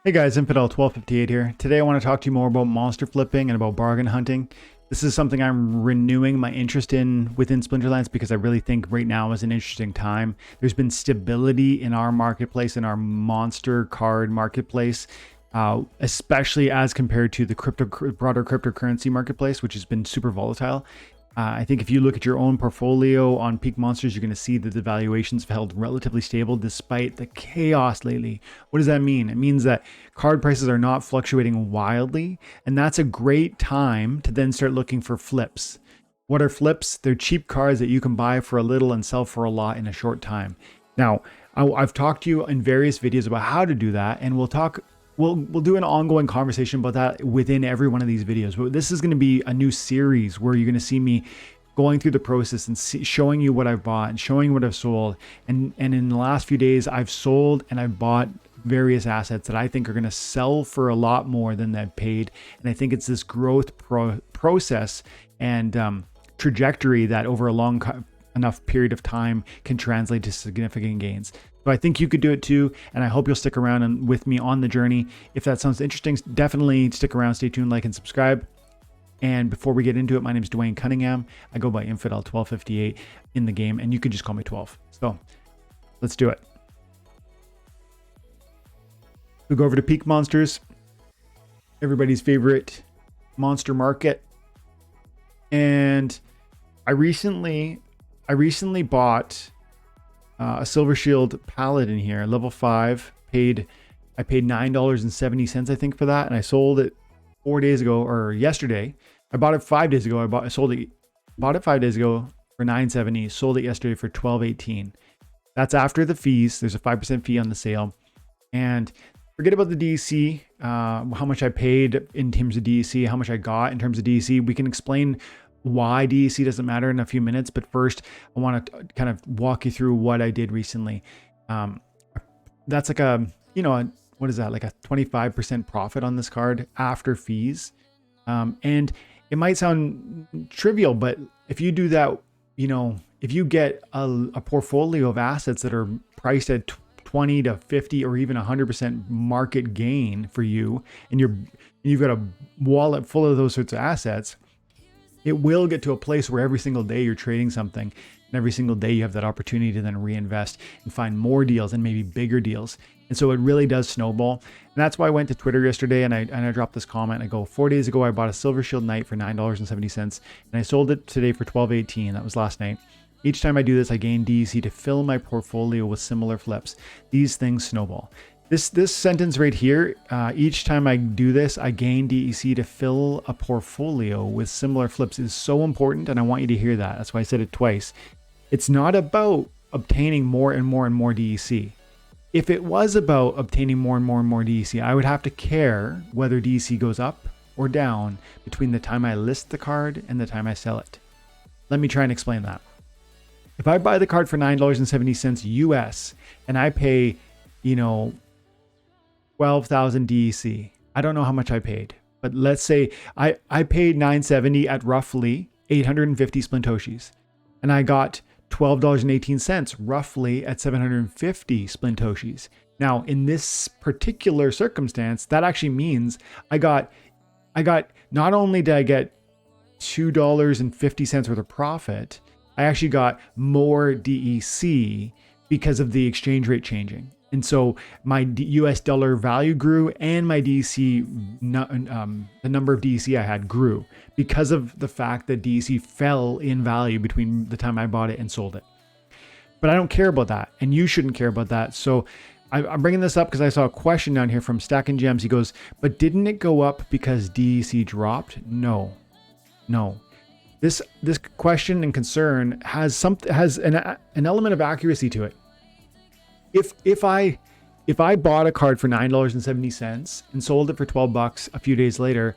Hey guys, Infidel1258 here. Today I want to talk to you more about monster flipping and about bargain hunting. This is something I'm renewing my interest in within Splinterlands because I really think right now is an interesting time. There's been stability in our marketplace, in our monster card marketplace, especially as compared to the broader cryptocurrency marketplace, which has been super volatile. I think if you look at your own portfolio on Peakmonsters, you're going to see that the valuations have held relatively stable despite the chaos lately. What does that mean? It means that card prices are not fluctuating wildly, and that's a great time to then start looking for flips. What are flips? They're cheap cards that you can buy for a little and sell for a lot in a short time. Now, I've talked to you in various videos about how to do that, and we'll do an ongoing conversation about that within every one of these videos. But this is going to be a new series where you're going to see me going through the process and showing you what I've bought and showing you what I've sold. And in the last few days, I've sold and I've bought various assets that I think are going to sell for a lot more than they've paid. And I think it's this growth process and trajectory that over a long enough period of time can translate to significant gains. So I think you could do it too, and I hope you'll stick around and with me on the journey. If that sounds interesting, definitely stick around, stay tuned, like and subscribe. And before we get into it, my name is Dwayne Cunningham. I go by Infidel1258 in the game, and you could just call me 12. So let's do it. We go over to Peakmonsters, everybody's favorite monster market. And I recently bought a Silver Shield Paladin here, level 5. I paid $9.70, I think, for that, and I sold it 4 days ago, or yesterday. I bought it 5 days ago. Bought it 5 days ago for $9.70. Sold it yesterday for $12.18. That's after the fees. There's a 5% fee on the sale, and forget about the DEC. How much I paid in terms of DEC, how much I got in terms of DEC. We can explain why DEC doesn't matter in a few minutes, but first I want to kind of walk you through what I did recently. That's like what is that, like a 25% profit on this card after fees. And it might sound trivial, but if you do that, if you get a portfolio of assets that are priced at 20 to 50 or even 100% market gain for you, and you've got a wallet full of those sorts of assets, it will get to a place where every single day you're trading something, and every single day you have that opportunity to then reinvest and find more deals and maybe bigger deals. And so it really does snowball. And that's why I went to Twitter yesterday and I dropped this comment. I go, 4 days ago, I bought a Silver Shield Knight for $9.70 and I sold it today for $12.18. That was last night. Each time I do this, I gain DEC to fill my portfolio with similar flips. These things snowball. This sentence right here, each time I do this, I gain DEC to fill a portfolio with similar flips, is so important, and I want you to hear that. That's why I said it twice. It's not about obtaining more and more and more DEC. If it was about obtaining more and more and more DEC, I would have to care whether DEC goes up or down between the time I list the card and the time I sell it. Let me try and explain that. If I buy the card for $9.70 US and I pay, 12,000 DEC. I don't know how much I paid, but let's say I paid $9.70 at roughly 850 Splintoshis, and I got $12.18 roughly at 750 Splintoshis. Now, in this particular circumstance, that actually means I got not only did I get $2.50 worth of profit, I actually got more DEC because of the exchange rate changing. And so my US dollar value grew and my DEC, the number of DEC I had grew because of the fact that DEC fell in value between the time I bought it and sold it. But I don't care about that, and you shouldn't care about that. So I'm bringing this up because I saw a question down here from Stacking Gems. He goes, but didn't it go up because DEC dropped? No. This question and concern has an element of accuracy to it. If I bought a card for $9.70 and sold it for $12 a few days later,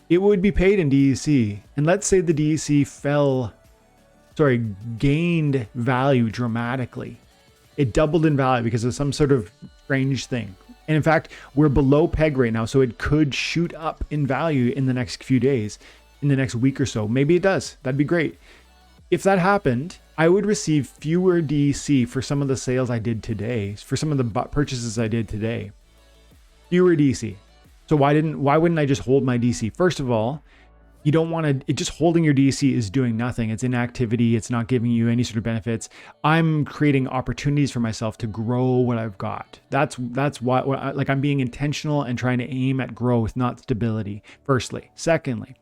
it would be paid in DEC. And let's say the DEC gained value dramatically. It doubled in value because of some sort of strange thing. And in fact, we're below peg right now, so it could shoot up in value in the next few days, in the next week or so. Maybe it does. That'd be great. If that happened, I would receive fewer DEC for some of the sales I did today, for some of the purchases I did today. fewer DC. So why wouldn't I just hold my DC? First of all, you don't want to, just holding your DC is doing nothing. It's inactivity. It's not giving you any sort of benefits. I'm creating opportunities for myself to grow what I've got. That's why, like, I'm being intentional and trying to aim at growth, not stability, firstly. Secondly,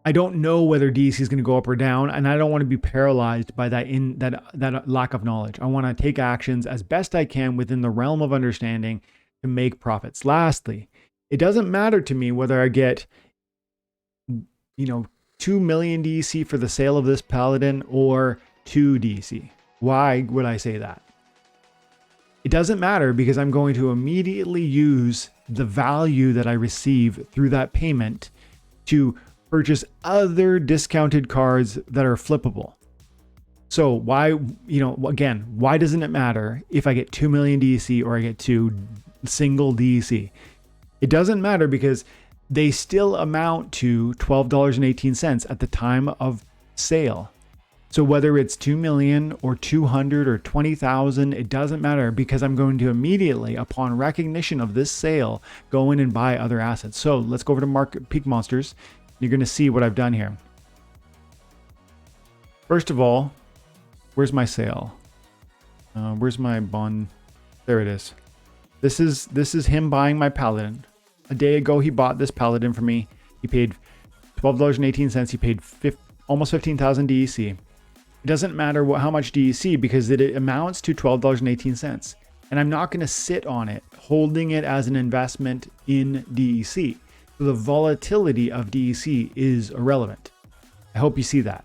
I don't know whether DC is going to go up or down, and I don't want to be paralyzed by that lack of knowledge. I want to take actions as best I can within the realm of understanding to make profits. Lastly, it doesn't matter to me whether I get, 2 million DC for the sale of this Paladin or 2 DC. Why would I say that? It doesn't matter because I'm going to immediately use the value that I receive through that payment to purchase other discounted cards that are flippable. So why, again, why doesn't it matter if I get 2 million DC or I get 2 single DC? It doesn't matter because they still amount to $12.18 at the time of sale. So whether it's 2 million or 200 or 20,000, it doesn't matter because I'm going to immediately, upon recognition of this sale, go in and buy other assets. So let's go over to Peakmonsters. You're going to see what I've done here. First of all, where's my sale? Where's my bond? There it is. This is him buying my Paladin. A day ago, he bought this Paladin for me. He paid $12.18. He paid almost 15,000 DEC. It doesn't matter how much DEC because it amounts to $12.18. And I'm not going to sit on it, holding it as an investment in DEC. So the volatility of DEC is irrelevant. I hope you see that.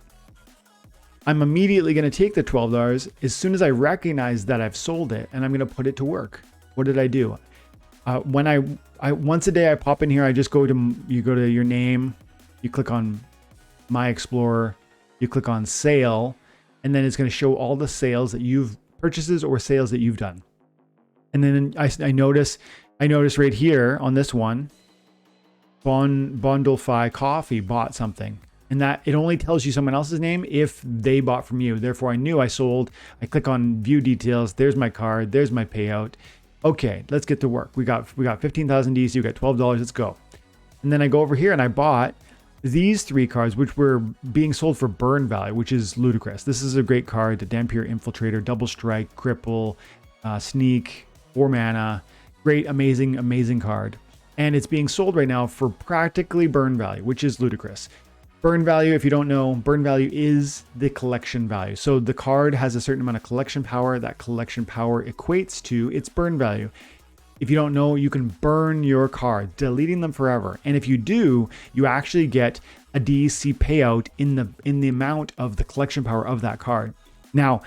I'm immediately going to take the $12 as soon as I recognize that I've sold it, and I'm going to put it to work. What did I do? When I once a day I pop in here, I just go to your name, you click on My Explorer, you click on Sale, and then it's going to show all the sales that purchases or sales that you've done. And then I notice right here on this one, Bondolfi Coffee bought something, and that it only tells you someone else's name if they bought from you. Therefore, I knew I sold. I click on View Details. There's my card. There's my payout. Okay, let's get to work. We got 15,000 DC. We got $12. Let's go. And then I go over here and I bought these 3 cards, which were being sold for burn value, which is ludicrous. This is a great card: the Dampier Infiltrator, Double Strike, Cripple, Sneak, 4 mana. Great, amazing card. And it's being sold right now for practically burn value, which is ludicrous. Burn value, if you don't know, burn value is the collection value. So the card has a certain amount of collection power. That collection power equates to its burn value. If you don't know, you can burn your cards, deleting them forever. And if you do, you actually get a DEC payout in the amount of the collection power of that card. Now,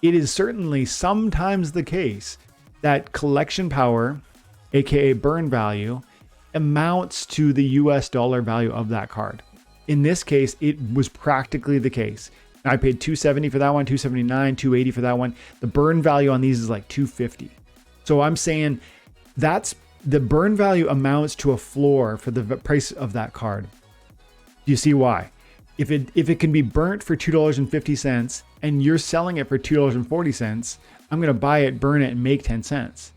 it is certainly sometimes the case that collection power, aka burn value, amounts to the US dollar value of that card. In this case, it was practically the case. I paid $270 for that one, $279, $280 for that one. The burn value on these is like $250. So I'm saying that's the burn value amounts to a floor for the price of that card. Do you see why? If it can be burnt for $2.50 and you're selling it for $2.40, I'm going to buy it, burn it, and make 10 cents.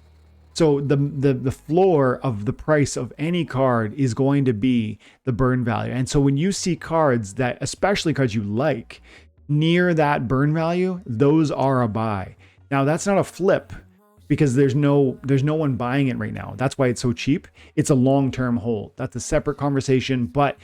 So the floor of the price of any card is going to be the burn value. And so when you see cards that, especially cards you like, near that burn value, those are a buy. Now that's not a flip because there's no one buying it right now. That's why it's so cheap. It's a long-term hold. That's a separate conversation. But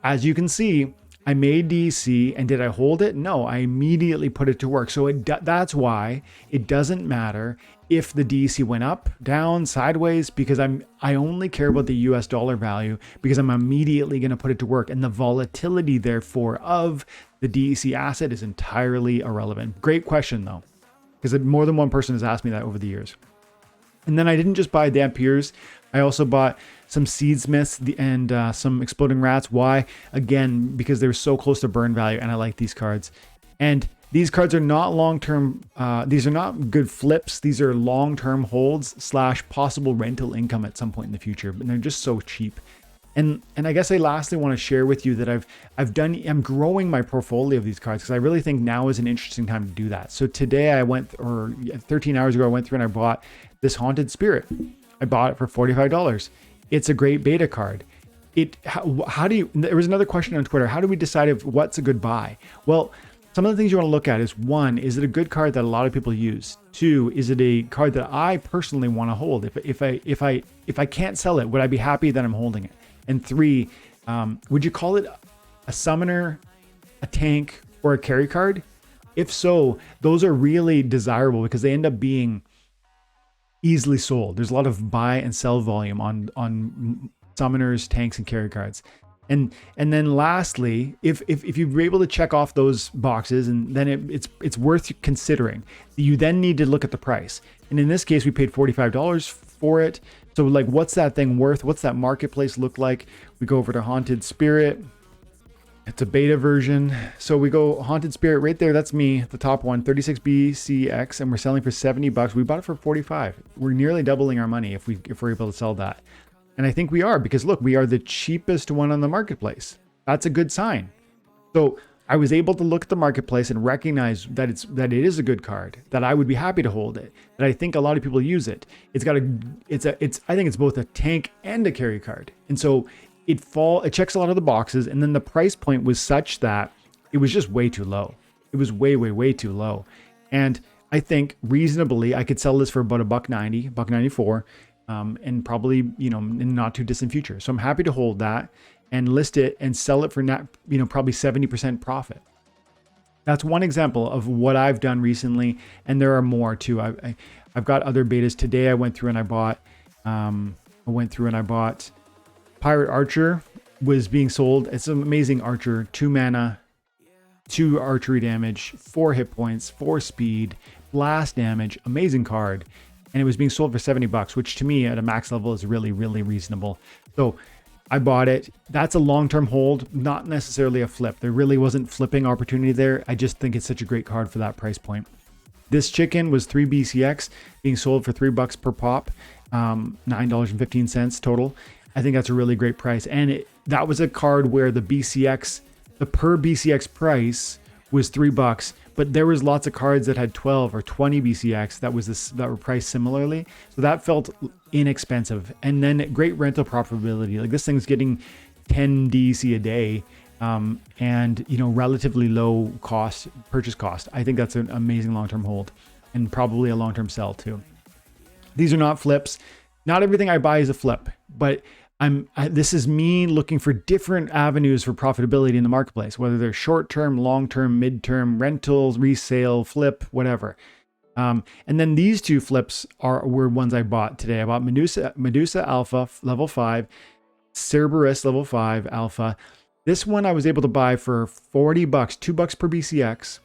as you can see, I made DC, and did I hold it? No, I immediately put it to work. So that's why it doesn't matter if the DC went up, down, sideways, because I only care about the US dollar value because I'm immediately going to put it to work. And the volatility, therefore, of the DEC asset is entirely irrelevant. Great question, though, because more than one person has asked me that over the years. And then I didn't just buy Dampiers. I also bought some Seedsmiths and some Exploding Rats. Why? Again, because they're so close to burn value, and I like these cards. And these cards are not long-term. These are not good flips. These are long-term holds / possible rental income at some point in the future. But they're just so cheap. And I guess I lastly want to share with you that I'm growing my portfolio of these cards because I really think now is an interesting time to do that. So today or 13 hours ago, I went through and I bought this Haunted Spirit. I bought it for $45. It's a great beta card. There was another question on Twitter. How do we decide if what's a good buy? Well, some of the things you want to look at is, one, is it a good card that a lot of people use? Two, is it a card that I personally want to hold? If I can't sell it, would I be happy that I'm holding it? And three, would you call it a summoner, a tank, or a carry card? If so, those are really desirable because they end up being easily sold. There's a lot of buy and sell volume on summoners, tanks, and carry cards. And then lastly, if you're able to check off those boxes, and then it's worth considering. You then need to look at the price. And in this case, we paid $45 for it. So like, what's that thing worth? What's that marketplace look like? We go over to Haunted Spirit. It's a beta version. So we go Haunted Spirit right there. That's me, the top one, 36BCX, and we're selling for $70. We bought it for 45. We're nearly doubling our money if we're able to sell that. And I think we are, because look, we are the cheapest one on the marketplace. That's a good sign. So I was able to look at the marketplace and recognize that it is a good card, that I would be happy to hold it, that I think a lot of people use it. I think it's both a tank and a carry card. And so it checks a lot of the boxes, and then the price point was such that it was just way too low. It was way, way, way too low. And I think reasonably I could sell this for about $1.90, $1.94. And probably, in the not too distant future. So I'm happy to hold that and list it and sell it for probably 70% profit. That's one example of what I've done recently. And there are more too. I've got other betas. Today I went through and I bought Pirate Archer was being sold. It's an amazing archer, 2 mana, 2 archery damage, 4 hit points, 4 speed, blast damage, amazing card. And it was being sold for $70, which to me at a max level is really, really reasonable. So I bought it. That's a long-term hold, not necessarily a flip. There really wasn't flipping opportunity there. I just think it's such a great card for that price point. This chicken was 3 BCX being sold for $3 per pop, $9.15 total. I think that's a really great price. And that was a card where the per BCX price was $3. But there was lots of cards that had 12 or 20 BCX that were priced similarly. So that felt inexpensive. And then great rental profitability. Like, this thing's getting 10 DC a day, and relatively low purchase cost. I think that's an amazing long-term hold, and probably a long-term sell too. These are not flips. Not everything I buy is a flip, but this is me looking for different avenues for profitability in the marketplace, whether they're short-term, long-term, mid-term, rentals, resale, flip, whatever. And then these two flips were ones I bought today. I bought Medusa Alpha level 5, Cerberus level 5 Alpha. This one I was able to buy for $40, $2 per BCX.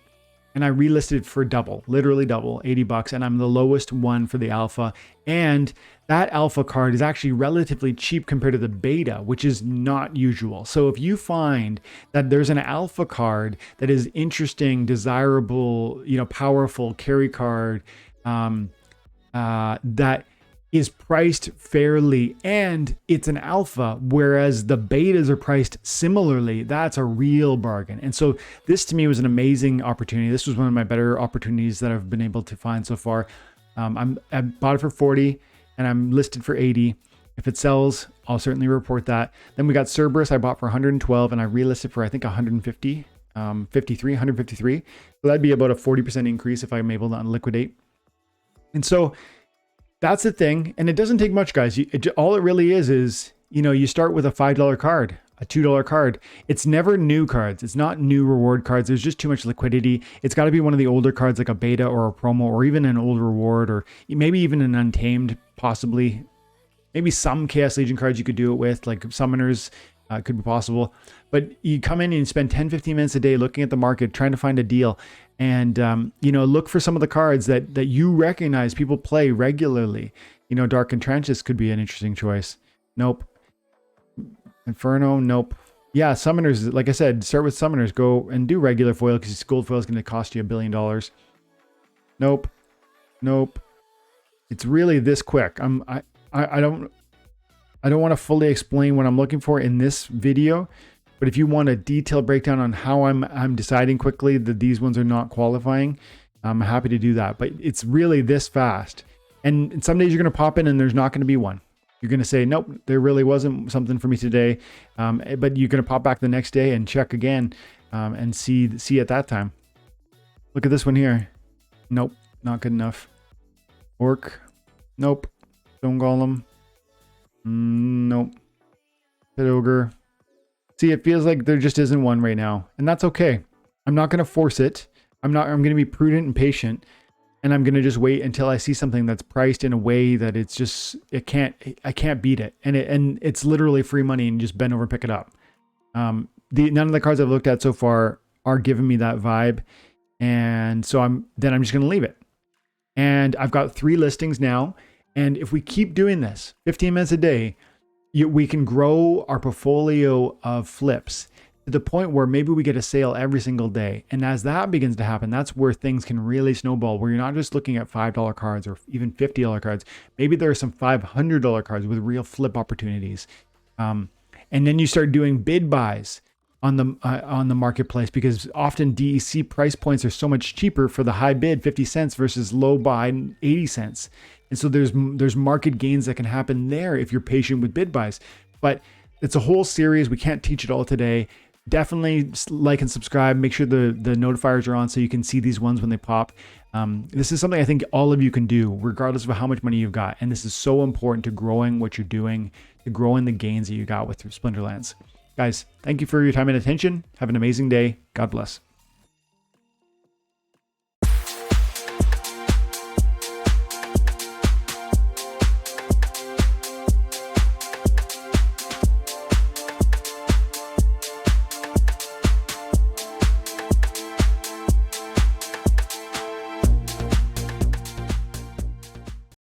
And I relisted for double, literally double, $80, and I'm the lowest one for the alpha. And that alpha card is actually relatively cheap compared to the beta, which is not usual. So if you find that there's an alpha card that is interesting, desirable, powerful carry card, that is priced fairly and it's an alpha, whereas the betas are priced similarly, that's a real bargain. And so this to me was an amazing opportunity. This was one of my better opportunities that I've been able to find so far. I bought it for 40 and I'm listed for 80. If it sells, I'll certainly report that. Then we got Cerberus I bought for 112 and I relisted for I think 153. So that'd be about a 40% increase if I'm able to unliquidate. And so that's the thing. And it doesn't take much, guys. All it really is, you start with a $5 card, a $2 card. It's never new cards. It's not new reward cards. There's just too much liquidity. It's got to be one of the older cards, like a beta or a promo, or even an old reward, or maybe even an untamed, possibly. Maybe some Chaos Legion cards you could do it with, like summoners could be possible. But you come in and you spend 10, 15 minutes a day looking at the market, trying to find a deal. And, look for some of the cards that you recognize people play regularly. Dark Entrenches could be an interesting choice. Nope. Inferno, nope. Yeah, Summoners, like I said, start with Summoners. Go and do regular foil because gold foil is going to cost you $1 billion. Nope. It's really this quick. I don't... I don't want to fully explain what I'm looking for in this video, but if you want a detailed breakdown on how I'm deciding quickly that these ones are not qualifying, I'm happy to do that. But it's really this fast. And some days you're going to pop in and there's not going to be one. You're going to say, nope, there really wasn't something for me today. But you're going to pop back the next day and check again and see at that time. Look at this one here. Nope, not good enough. Orc. Nope. Stone Golem. Nope. Pit Ogre. See, it feels like there just isn't one right now. And that's okay. I'm not going to force it. I'm going to be prudent and patient. And I'm going to just wait until I see something that's priced in a way that it's just, I can't beat it. And it's literally free money and just bend over and pick it up. None of the cards I've looked at so far are giving me that vibe. And so I'm just going to leave it. And I've got 3 listings now. And if we keep doing this 15 minutes a day, we can grow our portfolio of flips to the point where maybe we get a sale every single day. And as that begins to happen, that's where things can really snowball, where you're not just looking at $5 cards or even $50 cards. Maybe there are some $500 cards with real flip opportunities. And then you start doing bid buys on the marketplace, because often DEC price points are so much cheaper for the high bid 50 cents versus low buy 80 cents. And so there's market gains that can happen there if you're patient with bid buys. But it's a whole series. We can't teach it all today. Definitely like and subscribe. Make sure the notifiers are on so you can see these ones when they pop. This is something I think all of you can do regardless of how much money you've got. And this is so important to growing what you're doing, to growing the gains that you got with Splinterlands. Guys, thank you for your time and attention. Have an amazing day. God bless.